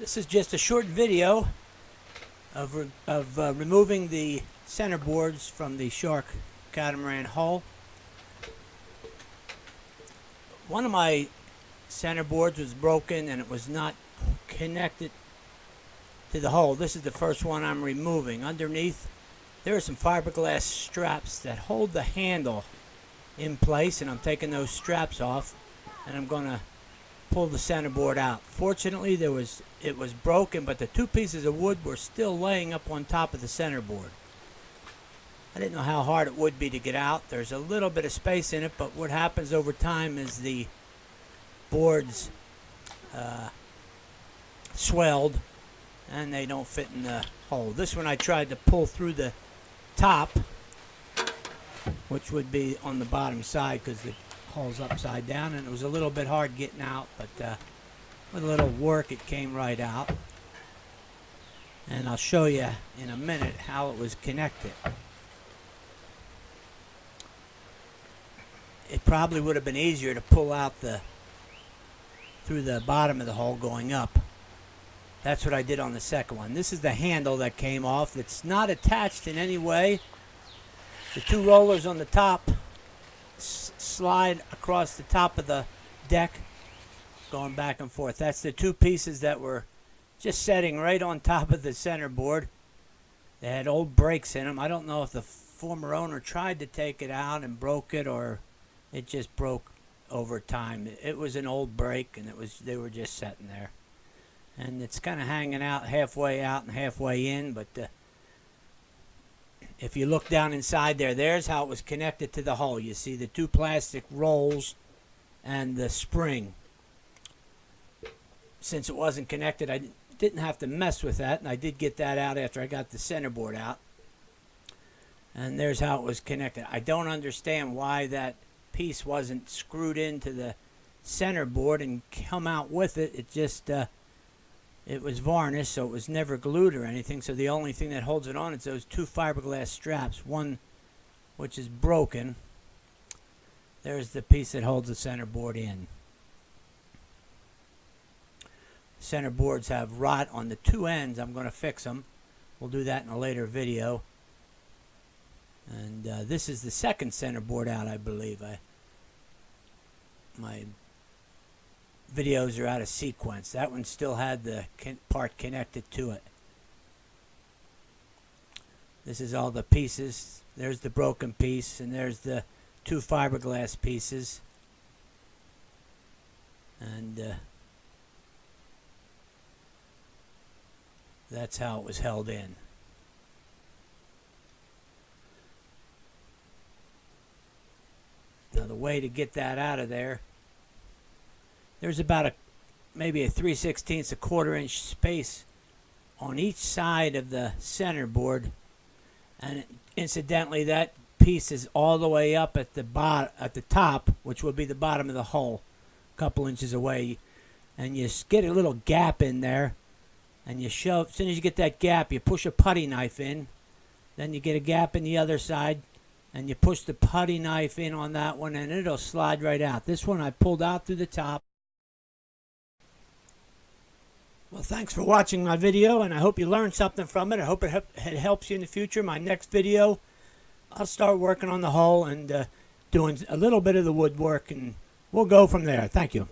This is just a short video of removing the center boards from the Shark Catamaran hull. One of my center boards was broken and it was not connected to the hull. This is the first one I'm removing. Underneath there are some fiberglass straps that hold the handle in place, and I'm taking those straps off and I'm going to pull the centerboard out. Fortunately, it was broken, but the two pieces of wood were still laying up on top of the centerboard. I didn't know how hard it would be to get out. There's a little bit of space in it, but what happens over time is the boards swelled and they don't fit in the hole. This one I tried to pull through the top, which would be on the bottom side because the hull's upside down, and it was a little bit hard getting out, but with a little work it came right out. And I'll show you in a minute how it was connected. It probably would have been easier to pull out through the bottom of the hull going up. That's what I did on the second one. This is the handle that came off. It's not attached in any way. The two rollers on the top slide across the top of the deck, going back and forth. That's the two pieces that were just setting right on top of the centerboard. They had old brakes in them. I don't know if the former owner tried to take it out and broke it, or it just broke over time. It was an old brake, and they were just sitting there. And it's kind of hanging out halfway out and halfway in, but if you look down inside there's how it was connected to the hull. You see the two plastic rolls and the spring. Since it wasn't connected, I didn't have to mess with that, and I did get that out after I got the centerboard out. And there's how it was connected. I don't understand why that piece wasn't screwed into the centerboard and come out with it. It just it was varnished, so it was never glued or anything. So the only thing that holds it on is those two fiberglass straps, one which is broken. There's the piece that holds the centerboard in. Centerboards have rot on the two ends. I'm going to fix them. We'll do that in a later video. And this is the second centerboard out, I believe. My videos are out of sequence. That one still had the part connected to it. This is all the pieces. There's the broken piece, and there's the two fiberglass pieces. And that's how it was held in. Now the way to get that out of there's about maybe a 3/16 1/4-inch space on each side of the centerboard, and incidentally that piece is all the way up at the top, which will be the bottom of the hull, a couple inches away, and you get a little gap in there, and you shove. As soon as you get that gap, you push a putty knife in, then you get a gap in the other side, and you push the putty knife in on that one, and it'll slide right out. This one I pulled out through the top. Well, thanks for watching my video, and I hope you learned something from it. I hope it helps you in the future. My next video, I'll start working on the hull and doing a little bit of the woodwork, and we'll go from there. Thank you.